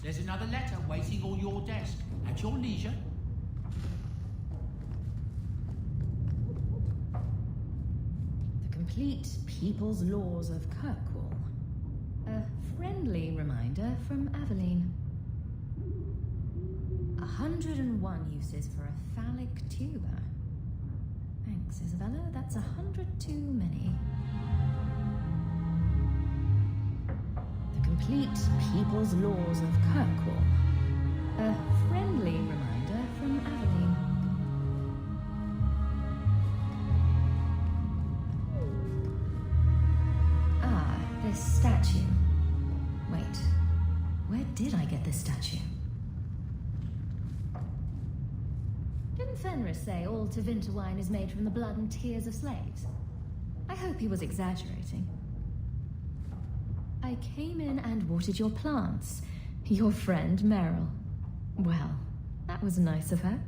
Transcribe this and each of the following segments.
There's another letter waiting on your desk. At your leisure. The Complete People's Laws of Kirkwall. A friendly reminder from Aveline. 101 uses for a phallic tuber. Thanks, Isabella. That's 100 too many. The Complete People's Laws of Kirkwall. A friendly reminder from Aveline. Ah, this statue. Wait, where did I get this statue? Didn't Fenris say all Tevinter wine is made from the blood and tears of slaves? I hope he was exaggerating. I came in and watered your plants. Your friend, Meryl. Well, that was nice of her.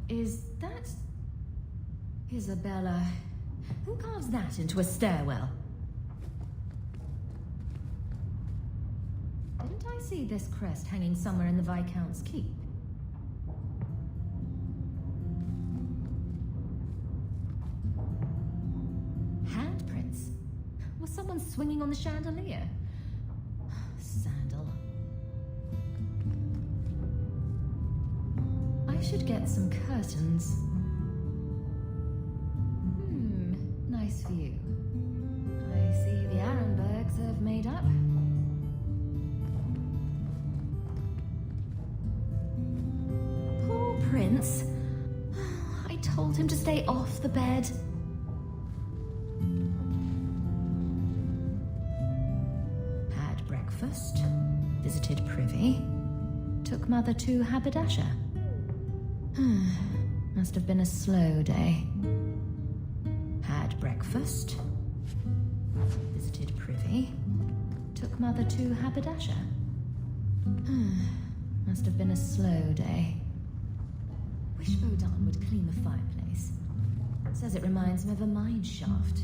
Is that... Isabella? Who carves that into a stairwell? Didn't I see this crest hanging somewhere in the Viscount's keep? Handprints? Was someone swinging on the chandelier? Sandal. I should get some curtains. Nice view. I see the Arenbergs have made up. Poor Prince. I told him to stay off the bed. Had breakfast, visited Privy, took Mother to Haberdasher. Must have been a slow day. Had breakfast, visited Privy, took Mother to Haberdasher. Must have been a slow day. Wish Vodan would clean the fireplace. Says it reminds him of a mine shaft.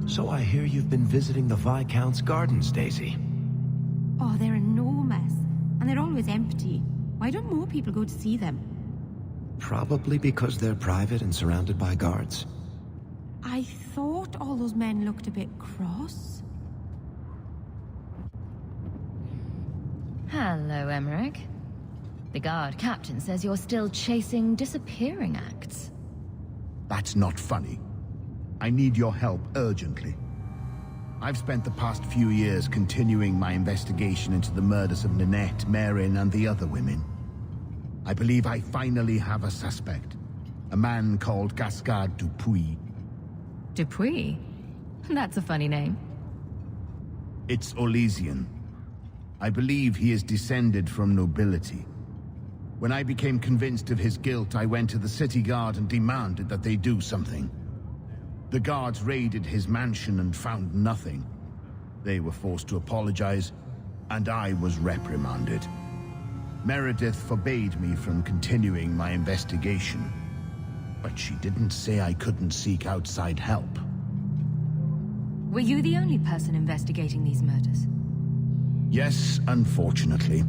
So I hear you've been visiting the Viscount's gardens, Daisy. Oh, they're enormous. And they're always empty. Why don't more people go to see them? Probably because they're private and surrounded by guards. I thought all those men looked a bit cross. Hello, Emeric. The guard captain says you're still chasing disappearing acts. That's not funny. I need your help urgently. I've spent the past few years continuing my investigation into the murders of Ninette, Marin, and the other women. I believe I finally have a suspect. A man called Gascard Dupuis. Dupuis? That's a funny name. It's Orlesian. I believe he is descended from nobility. When I became convinced of his guilt, I went to the city guard and demanded that they do something. The guards raided his mansion and found nothing. They were forced to apologize, and I was reprimanded. Meredith forbade me from continuing my investigation, but she didn't say I couldn't seek outside help. Were you the only person investigating these murders? Yes, unfortunately.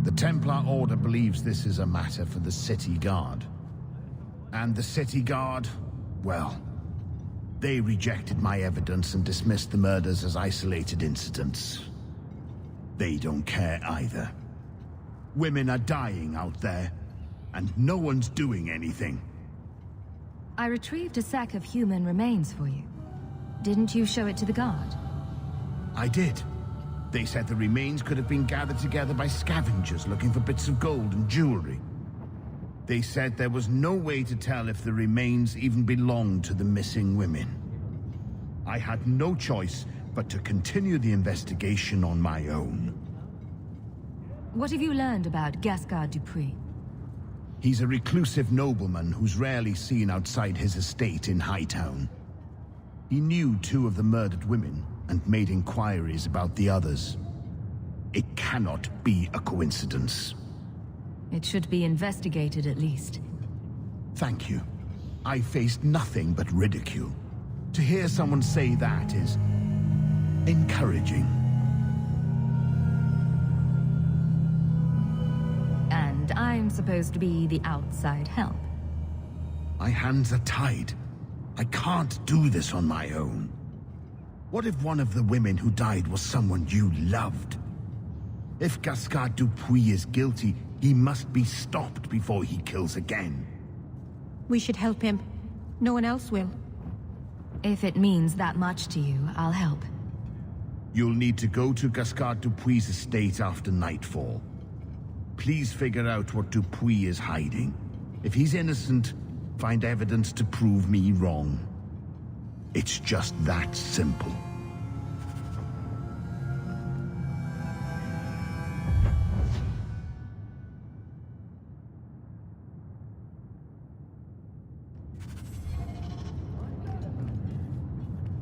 The Templar Order believes this is a matter for the City Guard. And the City Guard, well, they rejected my evidence and dismissed the murders as isolated incidents. They don't care either. Women are dying out there, and no one's doing anything. I retrieved a sack of human remains for you. Didn't you show it to the guard? I did. They said the remains could have been gathered together by scavengers looking for bits of gold and jewelry. They said there was no way to tell if the remains even belonged to the missing women. I had no choice but to continue the investigation on my own. What have you learned about Gascard Dupuis? He's a reclusive nobleman who's rarely seen outside his estate in Hightown. He knew 2 of the murdered women and made inquiries about the others. It cannot be a coincidence. It should be investigated at least. Thank you. I faced nothing but ridicule. To hear someone say that is encouraging. And I'm supposed to be the outside help. My hands are tied. I can't do this on my own. What if one of the women who died was someone you loved? If Gascard Dupuis is guilty, he must be stopped before he kills again. We should help him. No one else will. If it means that much to you, I'll help. You'll need to go to Gascard Dupuis' estate after nightfall. Please figure out what Dupuis is hiding. If he's innocent, find evidence to prove me wrong. It's just that simple.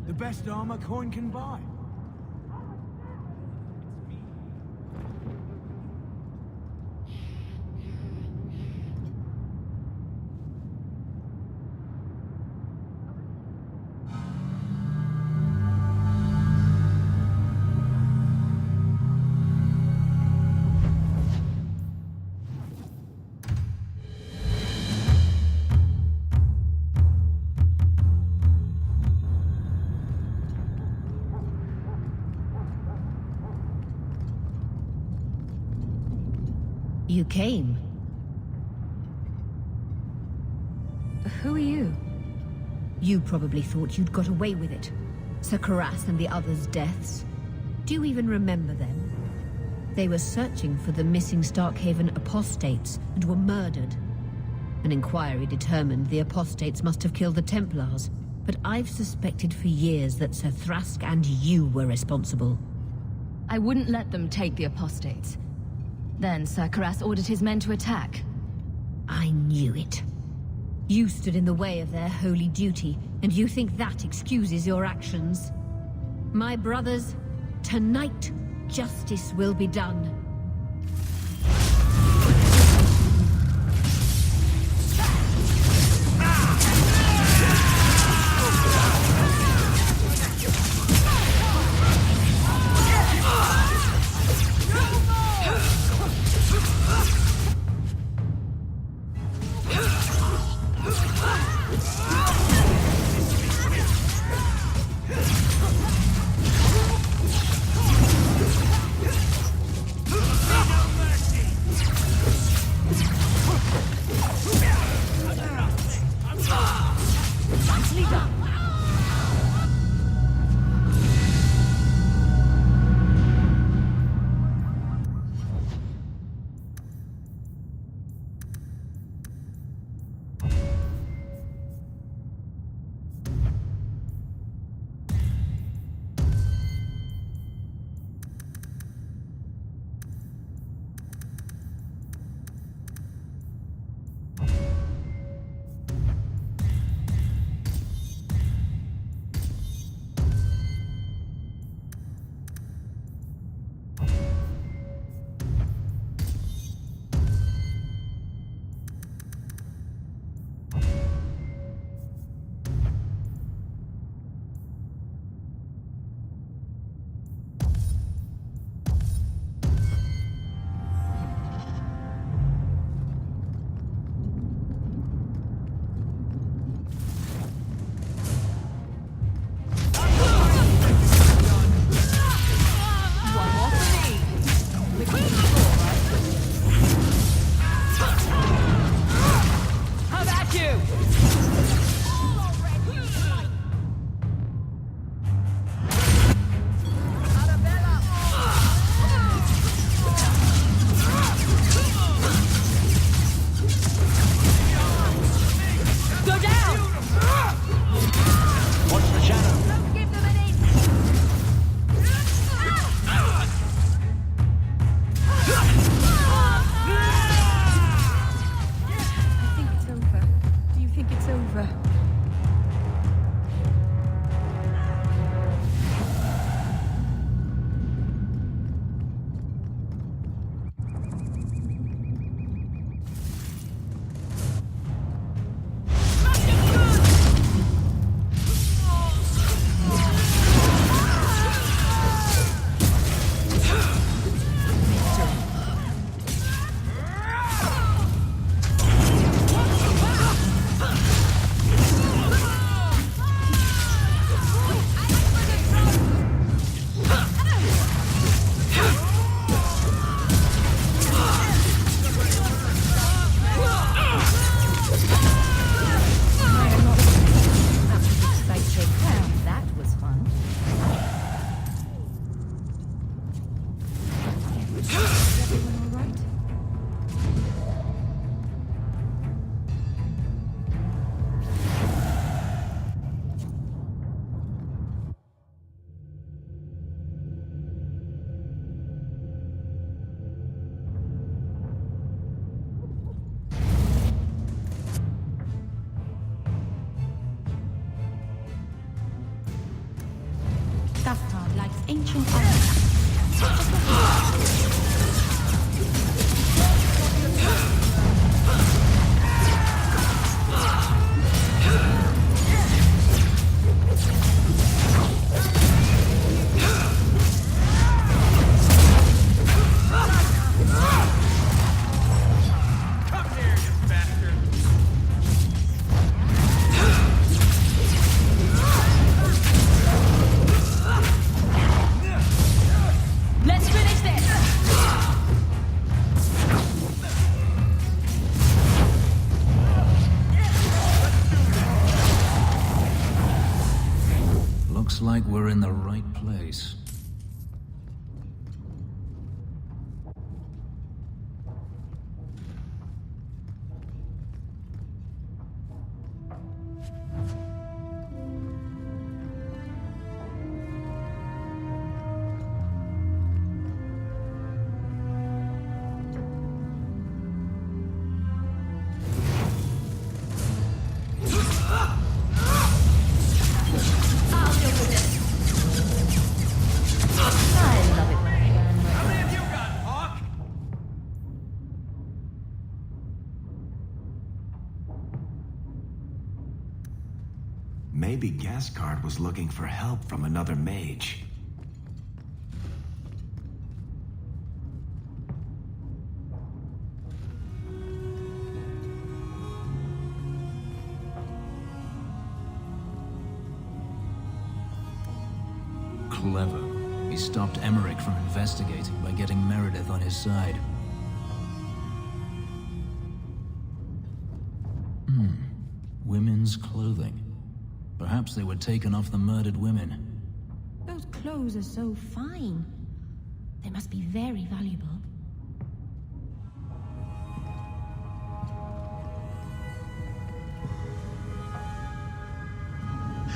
The best armor coin can buy. You came. Who are you? You probably thought you'd got away with it. Sir Karas and the others' deaths. Do you even remember them? They were searching for the missing Starkhaven apostates and were murdered. An inquiry determined the apostates must have killed the Templars, but I've suspected for years that Sir Thrask and you were responsible. I wouldn't let them take the apostates. Then Sir Karas ordered his men to attack. I knew it. You stood in the way of their holy duty, and you think that excuses your actions. My brothers, tonight, justice will be done. ancient artifacts. Looks like we're in the right place. Maybe Gascard was looking for help from another mage. Clever. He stopped Emeric from investigating by getting Meredith on his side. Women's clothing. Perhaps they were taken off the murdered women. Those clothes are so fine. They must be very valuable.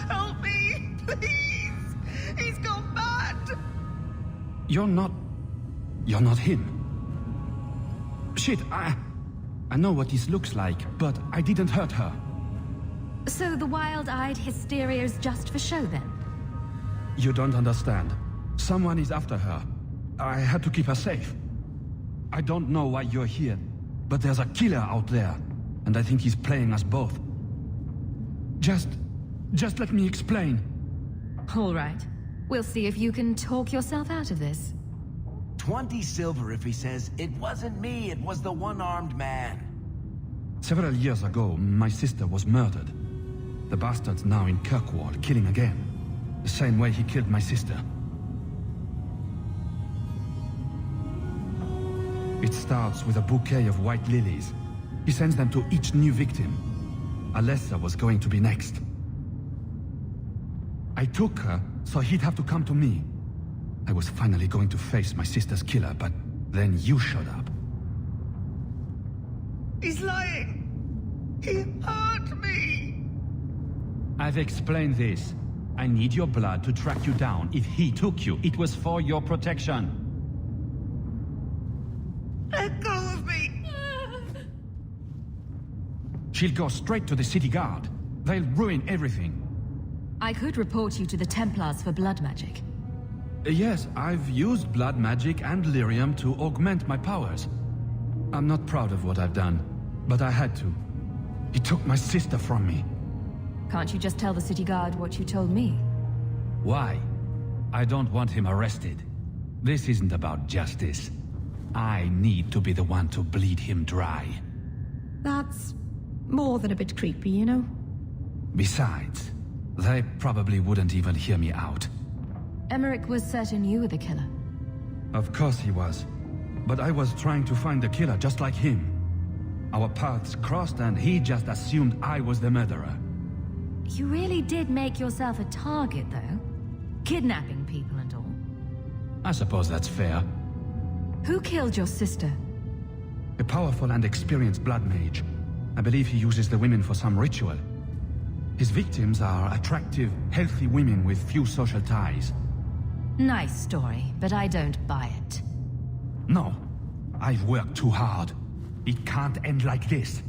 Help me, please! He's gone mad! You're not him. Shit, I know what this looks like, but I didn't hurt her. So the wild-eyed hysteria is just for show, then? You don't understand. Someone is after her. I had to keep her safe. I don't know why you're here, but there's a killer out there, and I think he's playing us both. Just let me explain. All right. We'll see if you can talk yourself out of this. 20 silver if he says, "It wasn't me, it was the one-armed man." Several years ago, my sister was murdered. The bastard's now in Kirkwall, killing again. The same way he killed my sister. It starts with a bouquet of white lilies. He sends them to each new victim. Alessa was going to be next. I took her, so he'd have to come to me. I was finally going to face my sister's killer, but then you showed up. He's lying! He hurt me! I've explained this. I need your blood to track you down. If he took you, it was for your protection. Let go of me! She'll go straight to the city guard. They'll ruin everything. I could report you to the Templars for blood magic. Yes, I've used blood magic and lyrium to augment my powers. I'm not proud of what I've done, but I had to. He took my sister from me. Can't you just tell the city guard what you told me? Why? I don't want him arrested. This isn't about justice. I need to be the one to bleed him dry. That's more than a bit creepy, you know? Besides, they probably wouldn't even hear me out. Emeric was certain you were the killer. Of course he was. But I was trying to find the killer just like him. Our paths crossed and he just assumed I was the murderer. You really did make yourself a target, though. Kidnapping people and all. I suppose that's fair. Who killed your sister? A powerful and experienced blood mage. I believe he uses the women for some ritual. His victims are attractive, healthy women with few social ties. Nice story, but I don't buy it. No. I've worked too hard. It can't end like this.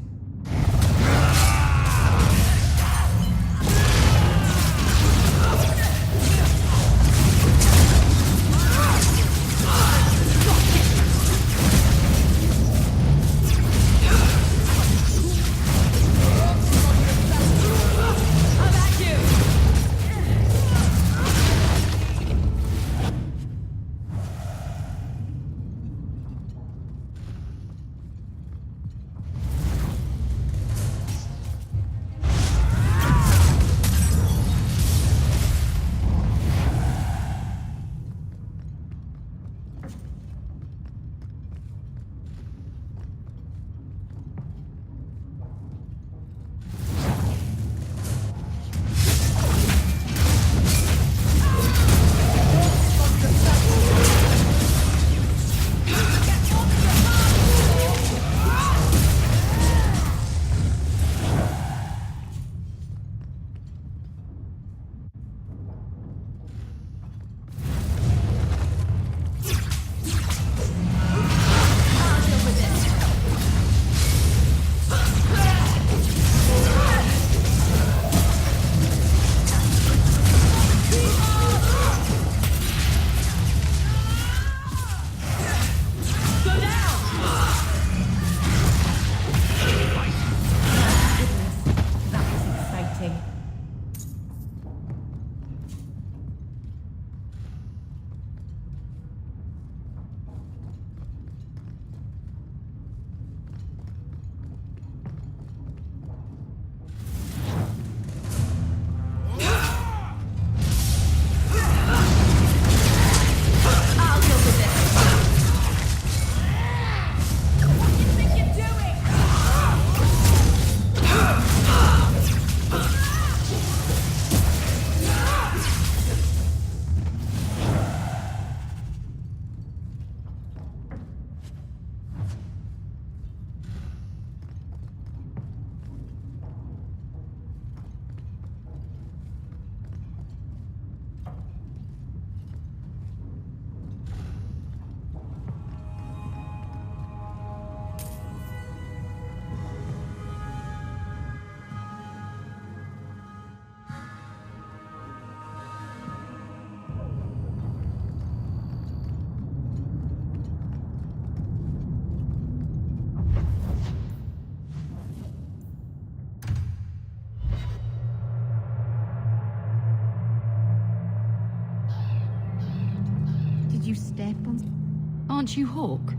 you step on... Aren't you Hawke?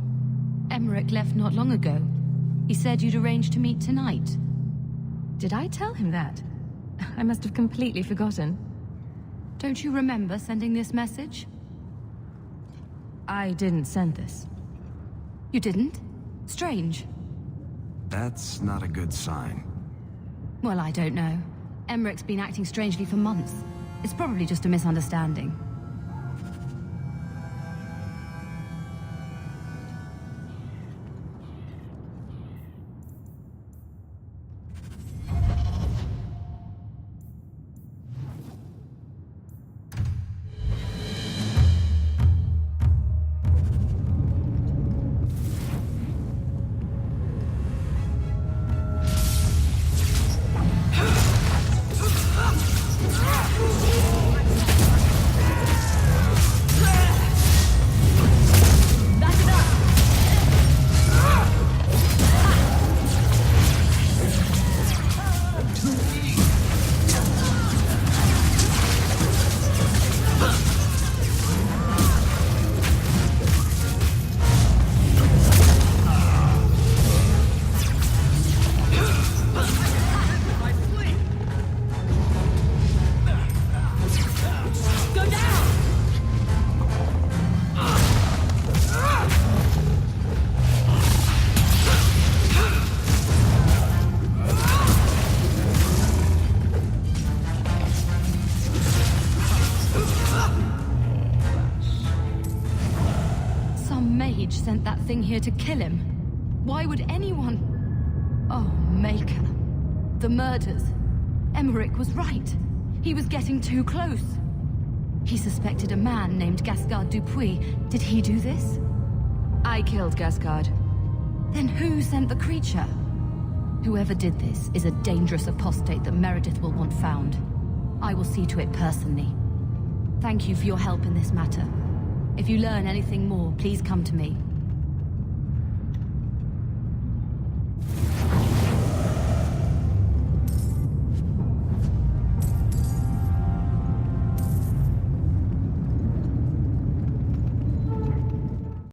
Emeric left not long ago. He said you'd arranged to meet tonight. Did I tell him that? I must have completely forgotten. Don't you remember sending this message? I didn't send this. You didn't? Strange. That's not a good sign. Well, I don't know. Emeric's been acting strangely for months. It's probably just a misunderstanding. Mage sent that thing here to kill him. Why would anyone... Oh, Maker. The murders. Emeric was right. He was getting too close. He suspected a man named Gascard Dupuis. Did he do this? I killed Gascard. Then who sent the creature? Whoever did this is a dangerous apostate that Meredith will want found. I will see to it personally. Thank you for your help in this matter. If you learn anything more, please come to me.